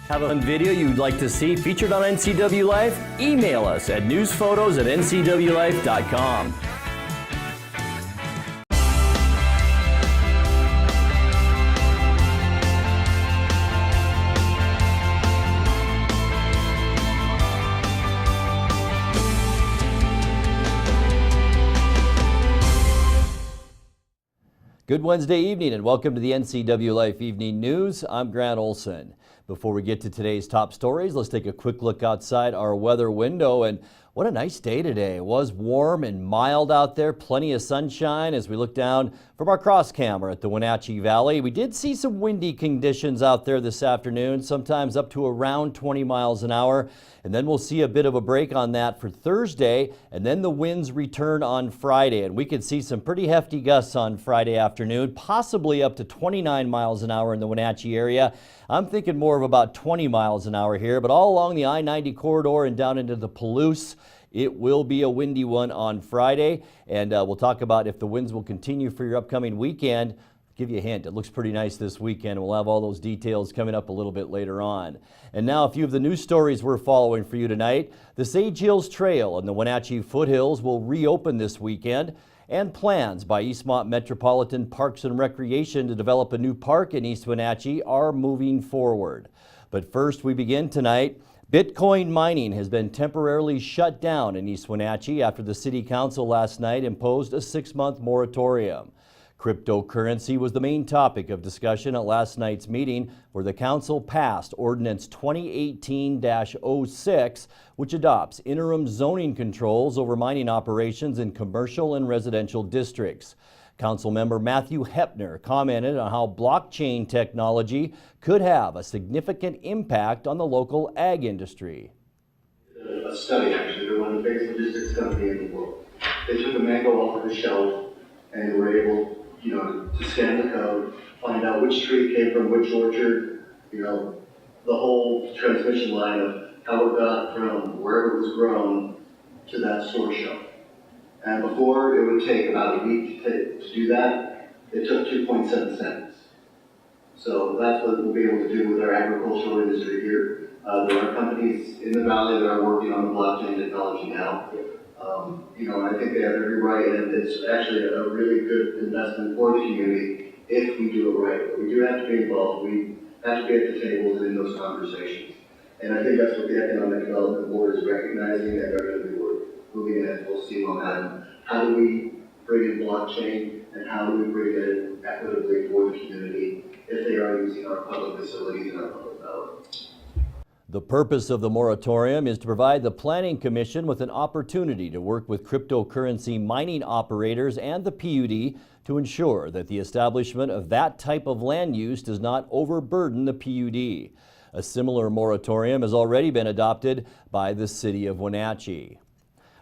Have a video you'd like to see featured on NCW Life? Email us at newsphotos@ncwlife.com. Good Wednesday evening and welcome to the NCW Life Evening News. I'm Grant Olson. Before we get to today's top stories, let's take a quick look outside our weather window. And what a nice day today. It was warm and mild out there, plenty of sunshine as we look down from our cross camera at the Wenatchee Valley. We did see some windy conditions out there this afternoon, sometimes up to around 20 miles an hour. And then we'll see a bit of a break on that for Thursday, and then the winds return on Friday. And we could see some pretty hefty gusts on Friday afternoon, possibly up to 29 miles an hour in the Wenatchee area. I'm thinking more of about 20 miles an hour here, but all along the I-90 corridor and down into the Palouse, it will be a windy one on Friday. And we'll talk about if the winds will continue for your upcoming weekend. Give you a hint, it looks pretty nice this weekend. We'll have all those details coming up a little bit later on. And now a few of the news stories we're following for you tonight. The Sage Hills Trail in the Wenatchee foothills will reopen this weekend, and plans by Eastmont Metropolitan Parks and Recreation to develop a new park in East Wenatchee are moving forward. But first we begin tonight. Bitcoin mining has been temporarily shut down in East Wenatchee after the City Council last night imposed a 6-month moratorium. Cryptocurrency was the main topic of discussion at last night's meeting, where the council passed Ordinance 2018-06, which adopts interim zoning controls over mining operations in commercial and residential districts. Councilmember Matthew Hepner commented on how blockchain technology could have a significant impact on the local ag industry. A study, actually, they're one of the biggest logistics companies in the world. They took a mango off of the shelf and were able to scan the code, find out which tree came from which orchard, the whole transmission line of how it got from wherever it was grown to that store shelf. And before it would take about a week to do that, it took 2.7 seconds. So that's what we'll be able to do with our agricultural industry here. There are companies in the valley that are working on the blockchain technology now. And I think they have every right, and it's actually a really good investment for the community if we do it right. But we do have to be involved. We have to be at the tables and in those conversations. And I think that's what the Economic Development Board is recognizing, and they're going to be moving at full steam on that. How do we bring in blockchain, and how do we bring it in equitably for the community if they are using our public facilities and our public power? The purpose of the moratorium is to provide the Planning Commission with an opportunity to work with cryptocurrency mining operators and the PUD to ensure that the establishment of that type of land use does not overburden the PUD. A similar moratorium has already been adopted by the City of Wenatchee.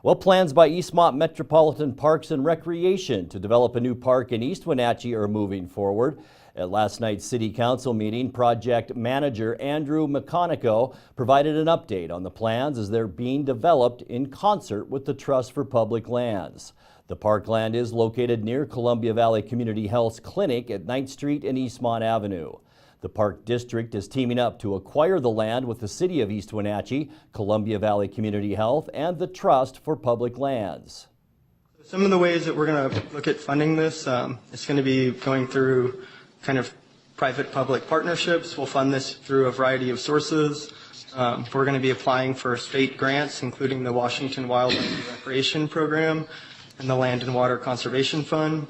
Well, plans by Eastmont Metropolitan Parks and Recreation to develop a new park in East Wenatchee are moving forward. At last night's City Council meeting, project manager Andrew McConico provided an update on the plans as they're being developed in concert with the Trust for Public Lands. The parkland is located near Columbia Valley Community Health's clinic at 9th Street and Eastmont Avenue. The Park District is teaming up to acquire the land with the City of East Wenatchee, Columbia Valley Community Health, and the Trust for Public Lands. Some of the ways that we're going to look at funding this, it's going to be going through kind of private-public partnerships. We'll fund this through a variety of sources. We're going to be applying for state grants, including the Washington Wildlife and Recreation Program and the Land and Water Conservation Fund.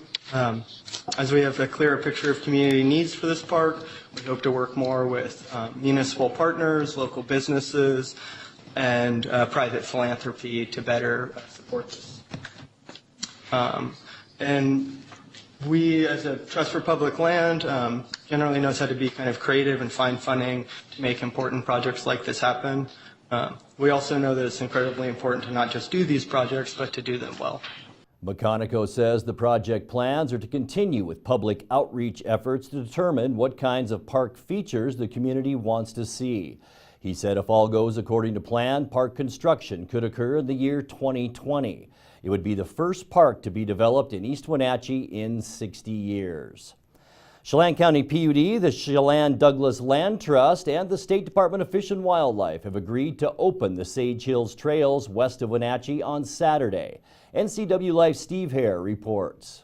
As we have a clearer picture of community needs for this park, we hope to work more with municipal partners, local businesses, and private philanthropy to better support this. And we, as a Trust for Public Land, generally knows how to be kind of creative and find funding to make important projects like this happen. We also know that it's incredibly important to not just do these projects, but to do them well. McConico says the project plans are to continue with public outreach efforts to determine what kinds of park features the community wants to see. He said if all goes according to plan, park construction could occur in the year 2020. It would be the first park to be developed in East Wenatchee in 60 years. Chelan County PUD, the Chelan Douglas Land Trust, and the State Department of Fish and Wildlife have agreed to open the Sage Hills Trails west of Wenatchee on Saturday. NCW Life's Steve Hare reports.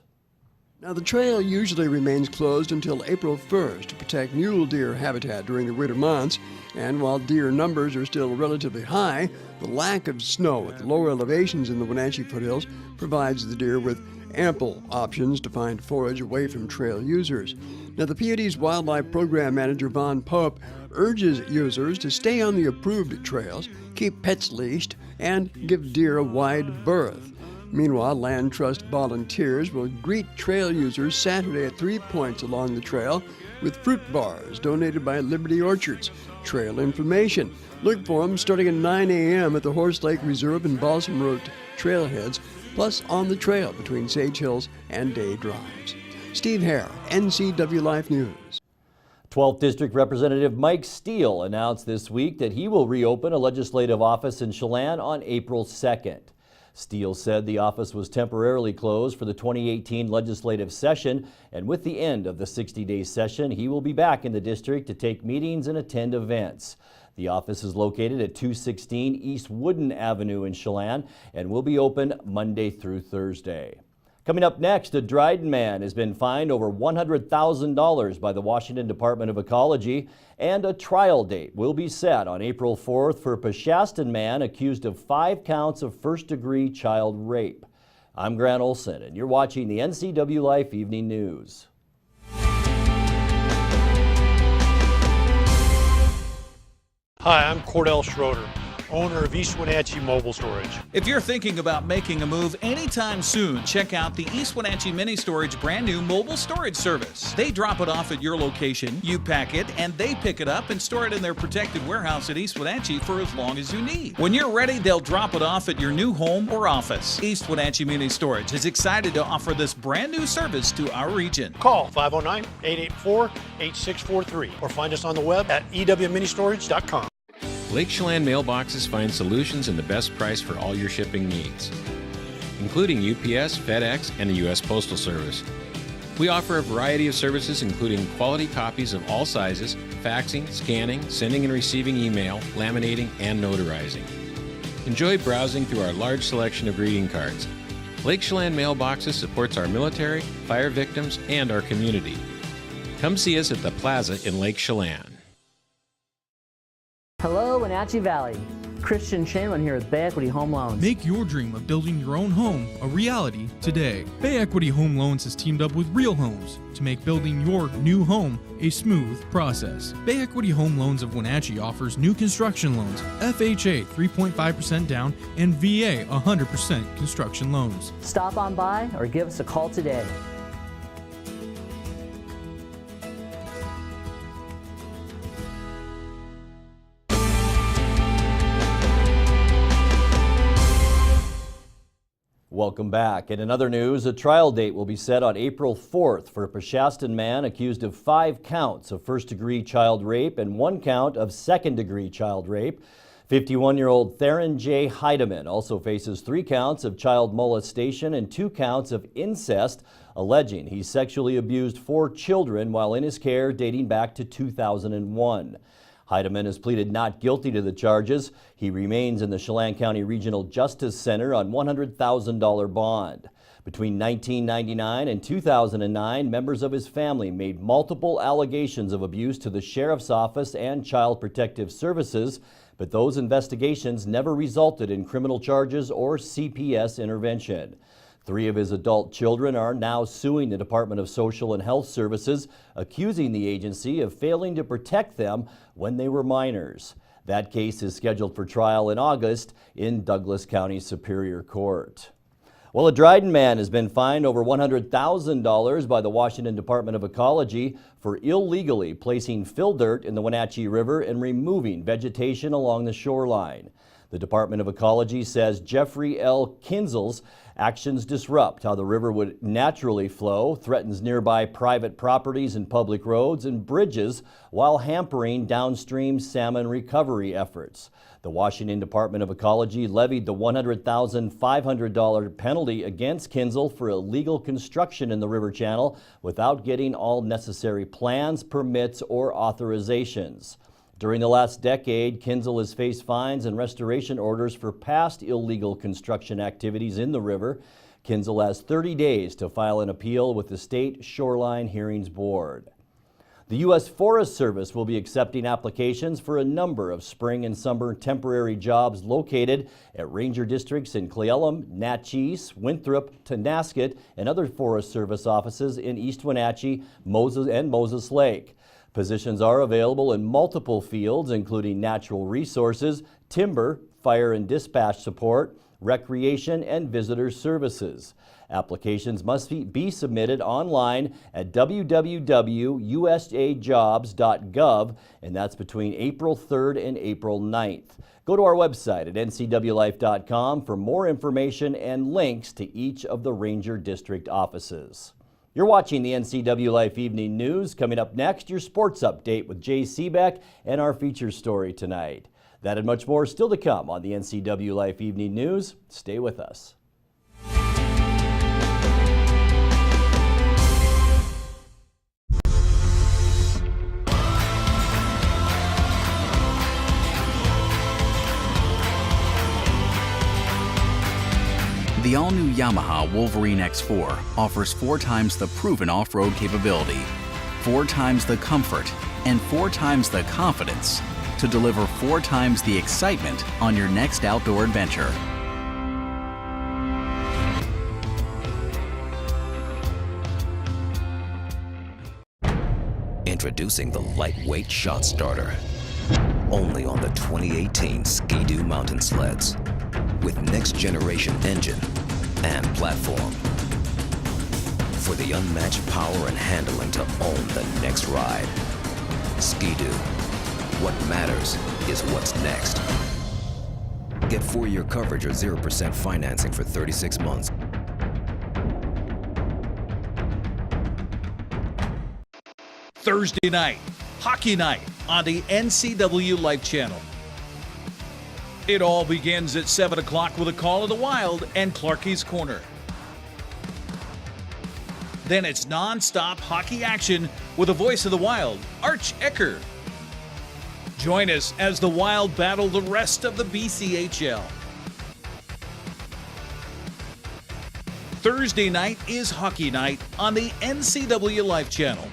Now, the trail usually remains closed until April 1st to protect mule deer habitat during the winter months. And while deer numbers are still relatively high, the lack of snow at the lower elevations in the Wenatchee foothills provides the deer with ample options to find forage away from trail users. Now, the PUD's Wildlife Program Manager Von Pope urges users to stay on the approved trails, keep pets leashed, and give deer a wide berth. Meanwhile, Land Trust volunteers will greet trail users Saturday at 3 points along the trail with fruit bars donated by Liberty Orchards. Trail information. Look for them starting at 9 a.m. at the Horse Lake Reserve and Balsam Road trailheads, plus on the trail between Sage Hills and Day Drives. Steve Hare, NCW Life News. 12th District Representative Mike Steele announced this week that he will reopen a legislative office in Chelan on April 2nd. Steele said the office was temporarily closed for the 2018 legislative session, and with the end of the 60-day session, he will be back in the district to take meetings and attend events. The office is located at 216 East Wooden Avenue in Chelan and will be open Monday through Thursday. Coming up next, a Dryden man has been fined over $100,000 by the Washington Department of Ecology, and a trial date will be set on April 4th for a Peshastin man accused of 5 counts of first-degree child rape. I'm Grant Olson, and you're watching the NCW Life Evening News. Hi, I'm Cordell Schroeder, owner of East Wenatchee Mobile Storage. If you're thinking about making a move anytime soon, check out the East Wenatchee Mini Storage brand new mobile storage service. They drop it off at your location, you pack it, and they pick it up and store it in their protected warehouse at East Wenatchee for as long as you need. When you're ready, they'll drop it off at your new home or office. East Wenatchee Mini Storage is excited to offer this brand new service to our region. Call 509-884-8643 or find us on the web at ewministorage.com. Lake Chelan mailboxes find solutions and the best price for all your shipping needs, including UPS, FedEx, and the U.S. Postal Service. We offer a variety of services including quality copies of all sizes, faxing, scanning, sending and receiving email, laminating, and notarizing. Enjoy browsing through our large selection of greeting cards. Lake Chelan mailboxes supports our military, fire victims, and our community. Come see us at the Plaza in Lake Chelan. Hello, Wenatchee Valley. Christian Shaman here with Bay Equity Home Loans. Make your dream of building your own home a reality today. Bay Equity Home Loans has teamed up with Real Homes to make building your new home a smooth process. Bay Equity Home Loans of Wenatchee offers new construction loans, FHA 3.5% down, and VA 100% construction loans. Stop on by or give us a call today. Welcome back. And in other news, a trial date will be set on April 4th for a Peshastin man accused of 5 counts of first-degree child rape and 1 count of second-degree child rape. 51-year-old Theron J. Heidemann also faces 3 counts of child molestation and 2 counts of incest, alleging he sexually abused 4 children while in his care dating back to 2001. Heidemann has pleaded not guilty to the charges. He remains in the Chelan County Regional Justice Center on $100,000 bond. Between 1999 and 2009, members of his family made multiple allegations of abuse to the Sheriff's Office and Child Protective Services, but those investigations never resulted in criminal charges or CPS intervention. 3 of his adult children are now suing the Department of Social and Health Services, accusing the agency of failing to protect them when they were minors. That case is scheduled for trial in August in Douglas County Superior Court. Well, a Dryden man has been fined over $100,000 by the Washington Department of Ecology for illegally placing fill dirt in the Wenatchee River and removing vegetation along the shoreline. The Department of Ecology says Jeffrey L. Kinzel's actions disrupt how the river would naturally flow, threatens nearby private properties and public roads and bridges while hampering downstream salmon recovery efforts. The Washington Department of Ecology levied the $100,500 penalty against Kinzel for illegal construction in the river channel without getting all necessary plans, permits, or authorizations. During the last decade, Kinzel has faced fines and restoration orders for past illegal construction activities in the river. Kinzel has 30 days to file an appeal with the State Shoreline Hearings Board. The U.S. Forest Service will be accepting applications for a number of spring and summer temporary jobs located at ranger districts in Cle Elum, Natchez, Winthrop, Tonasket, and other Forest Service offices in East Wenatchee, Moses Lake. Positions are available in multiple fields, including natural resources, timber, fire and dispatch support, recreation, and visitor services. Applications must be submitted online at www.usajobs.gov, and that's between April 3rd and April 9th. Go to our website at ncwlife.com for more information and links to each of the Ranger District offices. You're watching the NCW Life Evening News. Coming up next, your sports update with Jay Seebeck and our feature story tonight. That and much more still to come on the NCW Life Evening News. Stay with us. The all-new Yamaha Wolverine X4 offers 4 times the proven off-road capability, 4 times the comfort, and 4 times the confidence to deliver 4 times the excitement on your next outdoor adventure. Introducing the lightweight shot starter. Only on the 2018 Ski-Doo mountain sleds. With next generation engine and platform. For the unmatched power and handling to own the next ride. Ski-Doo. What matters is what's next. Get 4-year coverage or 0% financing for 36 months. Thursday night, hockey night on the NCW Life Channel. It all begins at 7 o'clock with a call of the Wild and Clarkie's Corner. Then it's non-stop hockey action with a voice of the Wild, Arch Ecker. Join us as the Wild battle the rest of the BCHL. Thursday night is hockey night on the NCW Life Channel.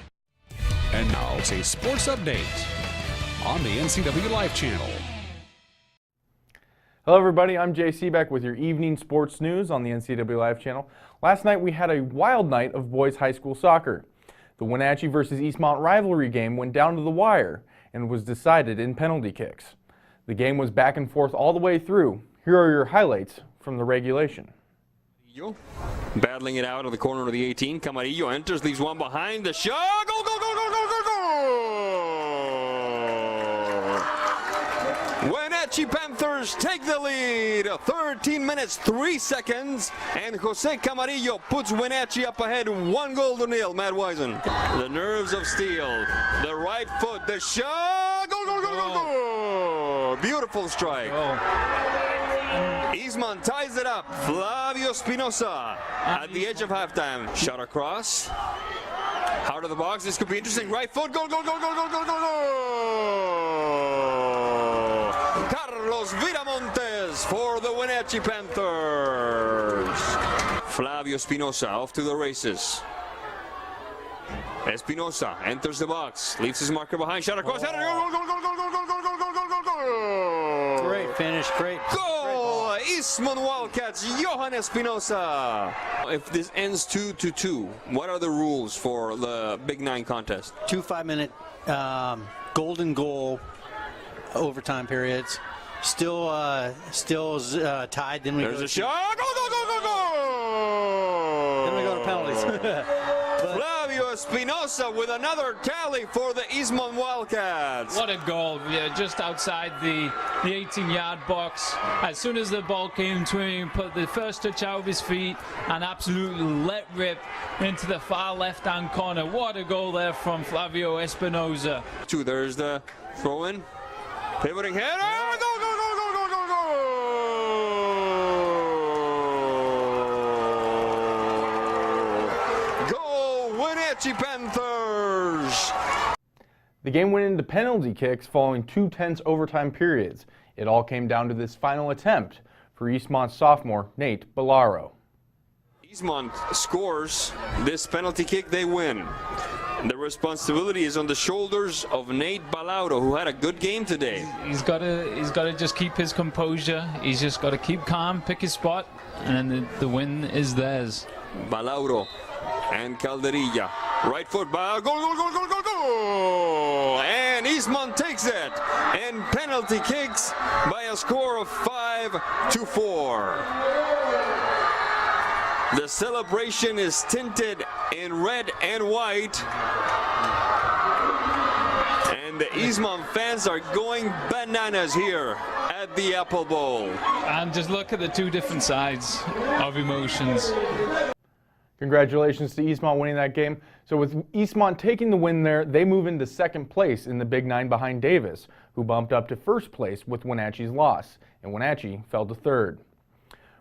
And now it's a sports update on the NCW Life Channel. Hello everybody, I'm Jay Seebeck with your evening sports news on the NCW Live channel. Last night we had a wild night of boys high school soccer. The Wenatchee versus Eastmont rivalry game went down to the wire and was decided in penalty kicks. The game was back and forth all the way through. Here are your highlights from the regulation. Battling it out of the corner of the 18. Camarillo enters, leaves one behind. The shot. Goal, goal, goal, goal, goal, goal, goal! Wenatchee Panthers take the lead. 13 minutes, 3 seconds. And Jose Camarillo puts Wenatchee up ahead 1-0. Matt Wisen. The nerves of steel. The right foot. The shot. Goal, goal, goal, goal, goal! Beautiful strike. Eastmont ties it up. Flavio Espinosa at the edge of halftime. Shot across. Out of the box. This could be interesting. Right foot. Goal, goal, goal, goal, goal, goal, goal, goal. Carlos Viramontes for the Wenatchee Panthers. Flavio Espinosa off to the races. Espinosa enters the box. Leaves his marker behind. Shot across. Goal, goal, goal, goal, goal, goal, goal, goal, goal, goal, goal, goal. Great finish. Great. Goal! Eastmont Wildcats, Johan Espinosa. If this ends 2-2, what are the rules for the Big Nine contest? 2 5-minute golden goal overtime periods. Still tied. Then we There's go a shot. Go, go, go, go, go! Then we go to penalties. Flavio Flavio Espinosa with another tally for the Eastmont Wildcats. What a goal, yeah, just outside the 18-yard box. As soon as the ball came to him, put the first touch out of his feet and absolutely let rip into the far left-hand corner. What a goal there from Flavio Espinosa. There's the throw-in, pivoting header, go, go, go, go, go, go, go! Go, Wenatchee Panthers! The game went into penalty kicks following 2 tense overtime periods. It all came down to this final attempt for Eastmont sophomore Nate Bellaro. Eastmont scores this penalty kick, they win. And the responsibility is on the shoulders of Nate Bellaro, who had a good game today. He's got to just keep his composure. He's just got to keep calm, pick his spot, and then the win is theirs. Bellaro and Calderilla. Right foot, goal, goal, goal, goal, goal, goal! And Eastmont takes it. And penalty kicks by a score of 5-4. The celebration is tinted in red and white. And the Eastmont fans are going bananas here at the Apple Bowl. And just look at the two different sides of emotions. Congratulations to Eastmont winning that game. So with Eastmont taking the win there, they move into second place in the Big Nine behind Davis, who bumped up to first place with Wenatchee's loss, and Wenatchee fell to third.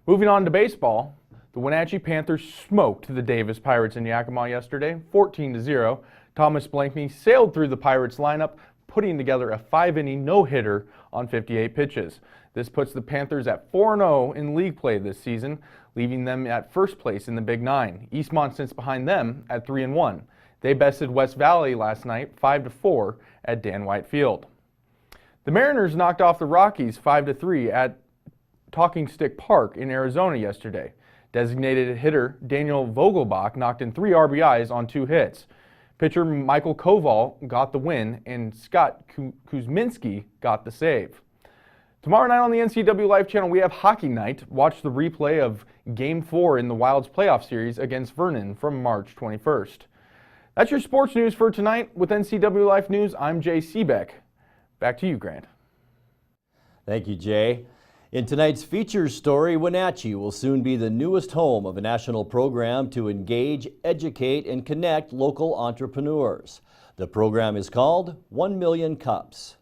Moving on to baseball, the Wenatchee Panthers smoked the Davis Pirates in Yakima yesterday, 14-0. Thomas Blankney sailed through the Pirates lineup, putting together a 5-inning no-hitter on 58 pitches. This puts the Panthers at 4-0 in league play this season, leaving them at first place in the Big Nine. Eastmont sits behind them at 3-1. They bested West Valley last night 5-4 at Dan White Field. The Mariners knocked off the Rockies 5-3 at Talking Stick Park in Arizona yesterday. Designated hitter Daniel Vogelbach knocked in 3 RBIs on 2 hits. Pitcher Michael Koval got the win, and Scott Kuzminski got the save. Tomorrow night on the NCW Life Channel, we have Hockey Night. Watch the replay of Game 4 in the Wild's playoff series against Vernon from March 21st. That's your sports news for tonight. With NCW Life News, I'm Jay Seebeck. Back to you, Grant. Thank you, Jay. In tonight's feature story, Wenatchee will soon be the newest home of a national program to engage, educate, and connect local entrepreneurs. The program is called 1 Million Cups.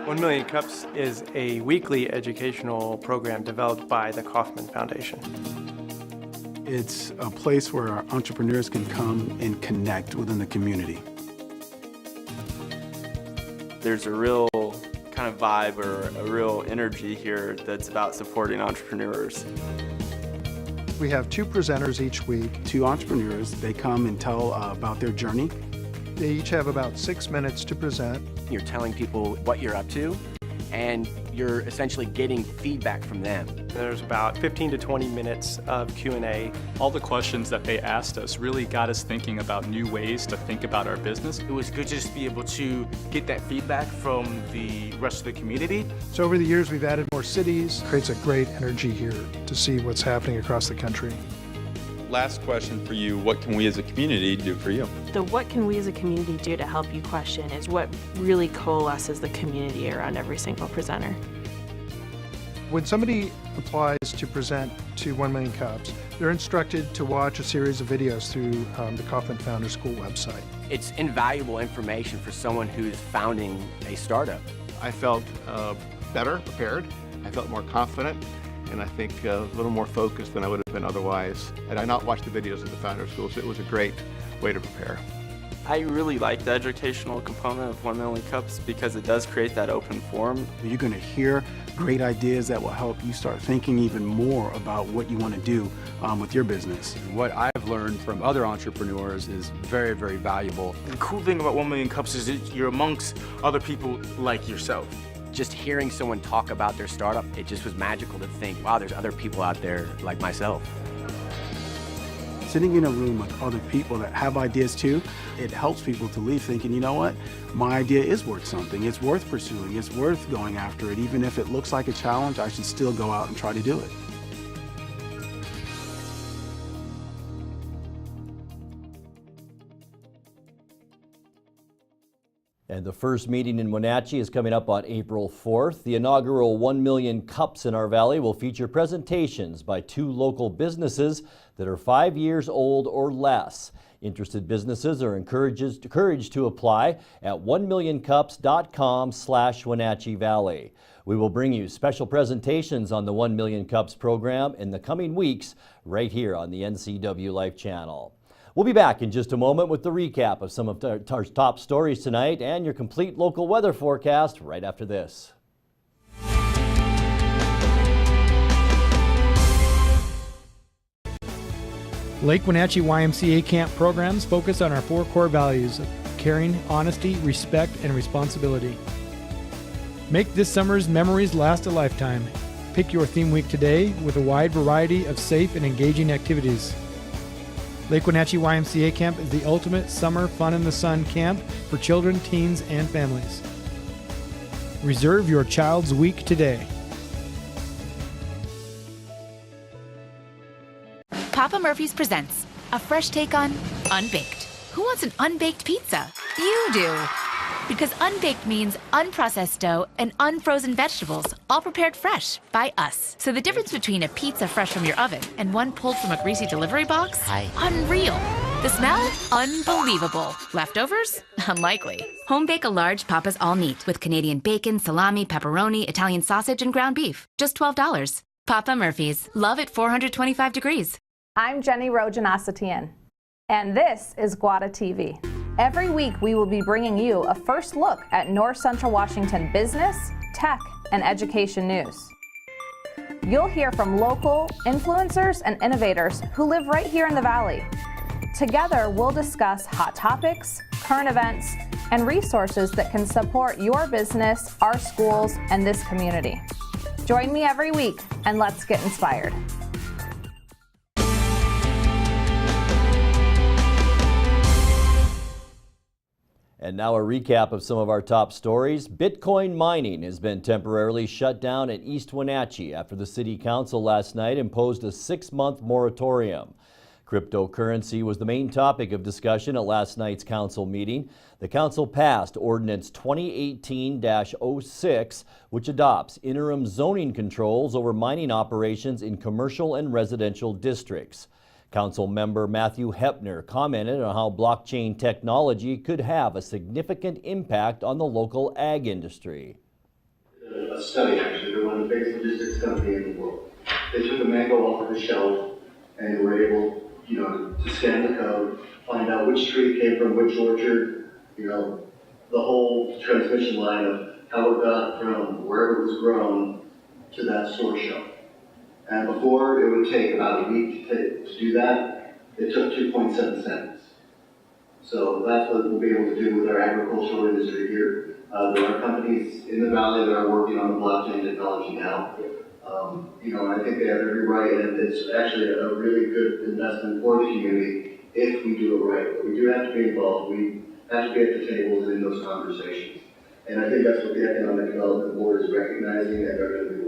1 Million Cups is a weekly educational program developed by the Kauffman Foundation. It's a place where our entrepreneurs can come and connect within the community. There's a real kind of vibe or a real energy here that's about supporting entrepreneurs. We have 2 presenters each week. 2 entrepreneurs, they come and tell about their journey. They each have about 6 minutes to present. You're telling people what you're up to, and you're essentially getting feedback from them. There's about 15 to 20 minutes of Q&A. All the questions that they asked us really got us thinking about new ways to think about our business. It was good just to be able to get that feedback from the rest of the community. So over the years, we've added more cities. Creates a great energy here to see what's happening across the country. Last question for you, what can we as a community do for you? The what can we as a community do to help you question is what really coalesces the community around every single presenter. When somebody applies to present to 1 Million Cups, they're instructed to watch a series of videos through the Kauffman Founder School website. It's invaluable information for someone who's founding a startup. I felt better prepared, I felt more confident, and I think a little more focused than I would have been otherwise. Had I not watched the videos at the Founder School, so it was a great way to prepare. I really like the educational component of 1 Million Cups because it does create that open forum. You're going to hear great ideas that will help you start thinking even more about what you want to do with your business. What I've learned from other entrepreneurs is very, very valuable. The cool thing about 1 Million Cups is that you're amongst other people like yourself. Just hearing someone talk about their startup, it just was magical to think, wow, there's other people out there like myself. Sitting in a room with other people that have ideas too, it helps people to leave thinking, you know what, my idea is worth something, it's worth pursuing, it's worth going after it. Even if it looks like a challenge, I should still go out and try to do it. And the first meeting in Wenatchee is coming up on April 4th. The inaugural 1 Million Cups in our valley will feature presentations by 2 local businesses that are 5 years old or less. Interested businesses are encouraged to apply at 1millioncups.com/Wenatchee Valley. We will bring you special presentations on the 1 Million Cups program in the coming weeks right here on the NCW Life channel. We'll be back in just a moment with the recap of some of our top stories tonight and your complete local weather forecast right after this. Lake Wenatchee YMCA Camp programs focus on our 4 core values of caring, honesty, respect, and responsibility. Make this summer's memories last a lifetime. Pick your theme week today with a wide variety of safe and engaging activities. Lake Wenatchee YMCA Camp is the ultimate summer fun in the sun camp for children, teens, and families. Reserve your child's week today. Papa Murphy's presents a fresh take on unbaked. Who wants an unbaked pizza? You do. Because unbaked means unprocessed dough and unfrozen vegetables, all prepared fresh by us. So the difference between a pizza fresh from your oven and one pulled from a greasy delivery box? Unreal. The smell? Unbelievable. Leftovers? Unlikely. Home bake a large Papa's All Meat with Canadian bacon, salami, pepperoni, Italian sausage, and ground beef. Just $12. Papa Murphy's. Love at 425 degrees. I'm Jenny Rojanasatian, and this is Guada TV. Every week we will be bringing you a first look at North Central Washington business, tech, and education news. You'll hear from local influencers and innovators who live right here in the Valley. Together we'll discuss hot topics, current events, and resources that can support your business, our schools, and this community. Join me every week and let's get inspired. And now a recap of some of our top stories. Bitcoin mining has been temporarily shut down at East Wenatchee after the City Council last night imposed a 6-month moratorium. Cryptocurrency was the main topic of discussion at last night's council meeting. The council passed Ordinance 2018-06, which adopts interim zoning controls over mining operations in commercial and residential districts. Council member Matthew Hepner commented on how blockchain technology could have a significant impact on the local ag industry. A study, actually. They're one of the biggest logistics companies in the world. They took a mango off of the shelf and were able, to scan the code, find out which tree came from which orchard, the whole transmission line of how it got from wherever it was grown to that store shelf. And before it would take about a week to do that, it took 2.7 seconds. So that's what we'll be able to do with our agricultural industry here. There are companies in the valley that are working on the blockchain technology now. And I think they have every right, and it's actually a really good investment for the community if we do it right. But we do have to be involved. We have to be at the tables and in those conversations. And I think that's what the Economic Development Board is recognizing, and they're going to be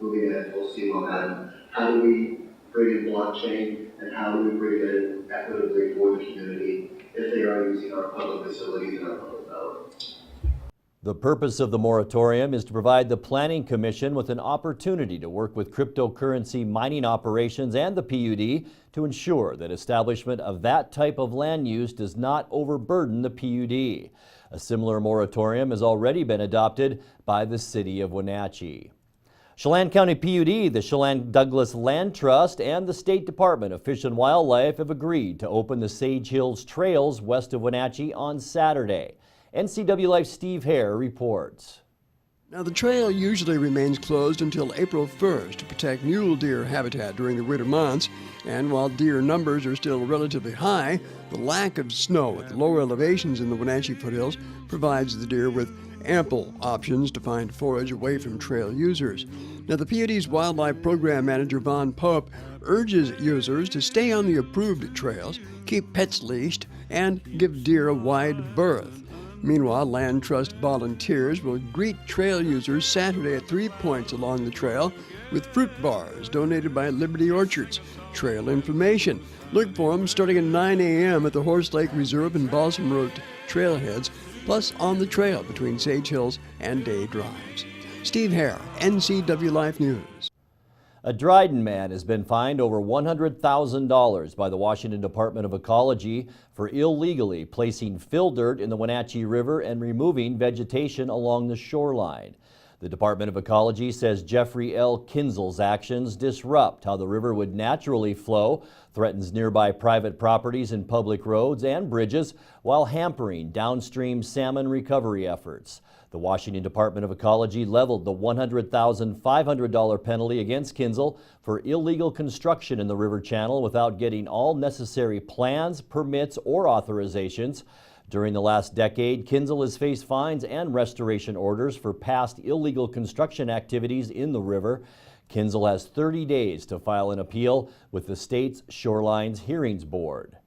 moving at full steam on that. How do we bring in blockchain, and how do we bring it in equitably for the community if they are using our public facilities and our public power? The purpose of the moratorium is to provide the Planning Commission with an opportunity to work with cryptocurrency mining operations and the PUD to ensure that establishment of that type of land use does not overburden the PUD. A similar moratorium has already been adopted by the City of Wenatchee. Chelan County PUD, the Chelan Douglas Land Trust, and the State Department of Fish and Wildlife have agreed to open the Sage Hills Trails west of Wenatchee on Saturday. NCW Life's Steve Hare reports. Now, the trail usually remains closed until April 1st to protect mule deer habitat during the winter months. And while deer numbers are still relatively high, the lack of snow at the lower elevations in the Wenatchee foothills provides the deer with ample options to find forage away from trail users. Now, the PUD's Wildlife Program Manager Von Pope urges users to stay on the approved trails, keep pets leashed, and give deer a wide berth. Meanwhile, Land Trust volunteers will greet trail users Saturday at 3 points along the trail with fruit bars donated by Liberty Orchards. Trail information. Look for them starting at 9 a.m. at the Horse Lake Reserve and Balsam Road trailheads. plus on the trail between Sage Hills and Day Drives. Steve Hare, NCW Life News. A Dryden man has been fined over $100,000 by the Washington Department of Ecology for illegally placing fill dirt in the Wenatchee River and removing vegetation along the shoreline. The Department of Ecology says Jeffrey L. Kinzel's actions disrupt how the river would naturally flow, threatens nearby private properties and public roads and bridges, while hampering downstream salmon recovery efforts. The Washington Department of Ecology leveled the $100,500 penalty against Kinzel for illegal construction in the river channel without getting all necessary plans, permits, or authorizations. During the last decade, Kinzel has faced fines and restoration orders for past illegal construction activities in the river. Kinzel has 30 days to file an appeal with the state's Shorelines Hearings Board.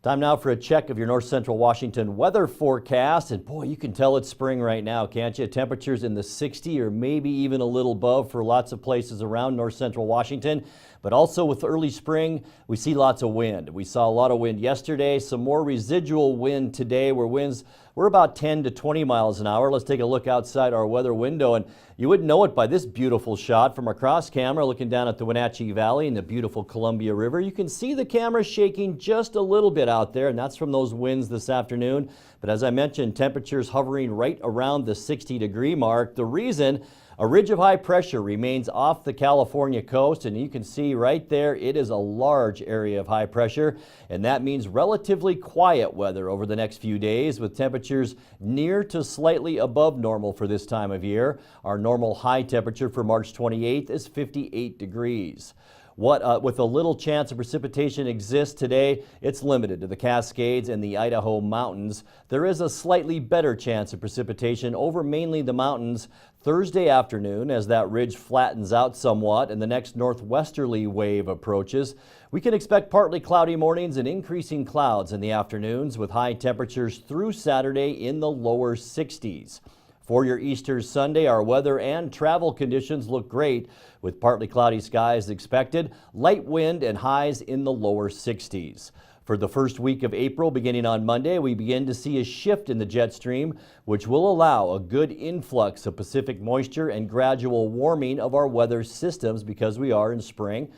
Time now for a check of your north central Washington weather forecast. And boy, you can tell it's spring right now, can't you? Temperatures in the 60 or maybe even a little above for lots of places around north central Washington. But also with early spring, we see lots of wind. We saw a lot of wind yesterday, some more residual wind today where winds were about 10 to 20 miles an hour. Let's take a look outside our weather window, and you wouldn't know it by this beautiful shot from our cross camera looking down at the Wenatchee Valley and the beautiful Columbia River. You can see the camera shaking just a little bit out there, and that's from those winds this afternoon. But as I mentioned, temperatures hovering right around the 60-degree mark. The reason: a ridge of high pressure remains off the California coast, and you can see right there it is a large area of high pressure, and that means relatively quiet weather over the next few days with temperatures near to slightly above normal for this time of year. Our normal high temperature for March 28th is 58 degrees. With a little chance of precipitation exists today, it's limited to the Cascades and the Idaho mountains. There is a slightly better chance of precipitation over mainly the mountains Thursday afternoon as that ridge flattens out somewhat and the next northwesterly wave approaches. We can expect partly cloudy mornings and increasing clouds in the afternoons with high temperatures through Saturday in the lower 60s. For your Easter Sunday, our weather and travel conditions look great with partly cloudy skies expected, light wind and highs in the lower 60s. For the first week of April, beginning on Monday, we begin to see a shift in the jet stream, which will allow a good influx of Pacific moisture and gradual warming of our weather systems because we are in spring.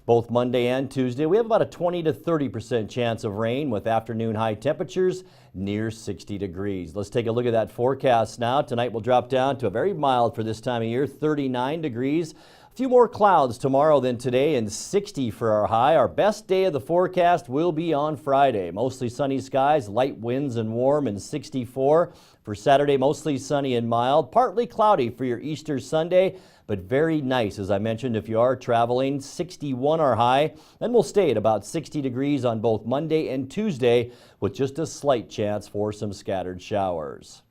Both Monday and Tuesday, we have about a 20 to 30% chance of rain with afternoon high temperatures near 60 degrees. Let's take a look at that forecast now. Tonight will drop down to a very mild for this time of year, 39 degrees. A few more clouds tomorrow than today and 60 for our high. Our best day of the forecast will be on Friday. Mostly sunny skies, light winds and warm, and 64. For Saturday, mostly sunny and mild. Partly cloudy for your Easter Sunday, but very nice, as I mentioned, if you are traveling. 61 our high, and we'll stay at about 60 degrees on both Monday and Tuesday with just a slight chance for some scattered showers.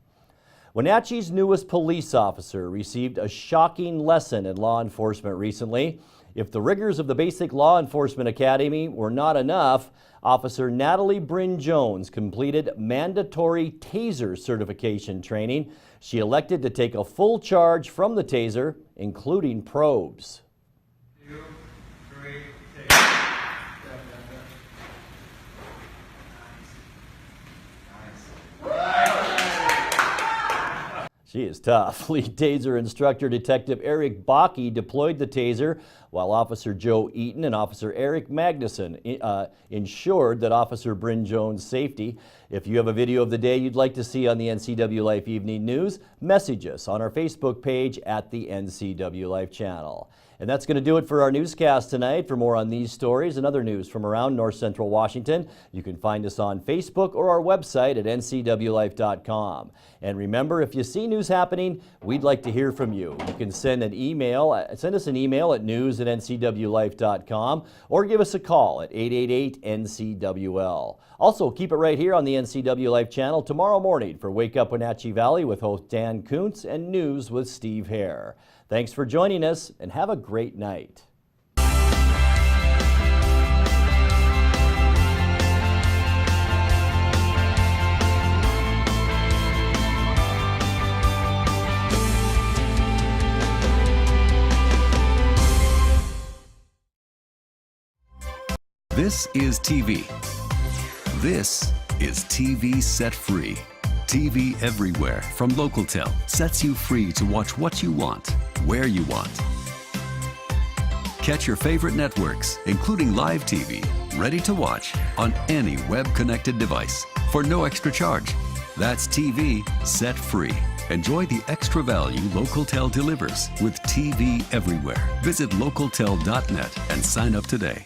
Wenatchee's newest police officer received a shocking lesson in law enforcement recently. If the rigors of the Basic Law Enforcement Academy were not enough, Officer Natalie Bryn Jones completed mandatory TASER certification training. She elected to take a full charge from the TASER, including probes. 2, 3, She is tough. Lead TASER instructor Detective Eric Bakke deployed the TASER while Officer Joe Eaton and Officer Eric Magnuson ensured that Officer Bryn Jones' safety. If you have a video of the day you'd like to see on the NCW Life Evening News, message us on our Facebook page at the NCW Life channel. And that's going to do it for our newscast tonight. For more on these stories and other news from around north central Washington, you can find us on Facebook or our website at ncwlife.com. And remember, if you see news happening, we'd like to hear from you. You can send us an email at news@ncwlife.com or give us a call at 888-NCWL. Also, keep it right here on the NCW Life channel tomorrow morning for Wake Up Wenatchee Valley with host Dan Kuntz and News with Steve Hare. Thanks for joining us and have a great night. This is TV. This is TV Set Free. TV everywhere from Localtel sets you free to watch what you want, where you want. Catch your favorite networks, including live TV, ready to watch on any web-connected device for no extra charge. That's TV Set Free. Enjoy the extra value Localtel delivers with TV everywhere. Visit localtel.net and sign up today.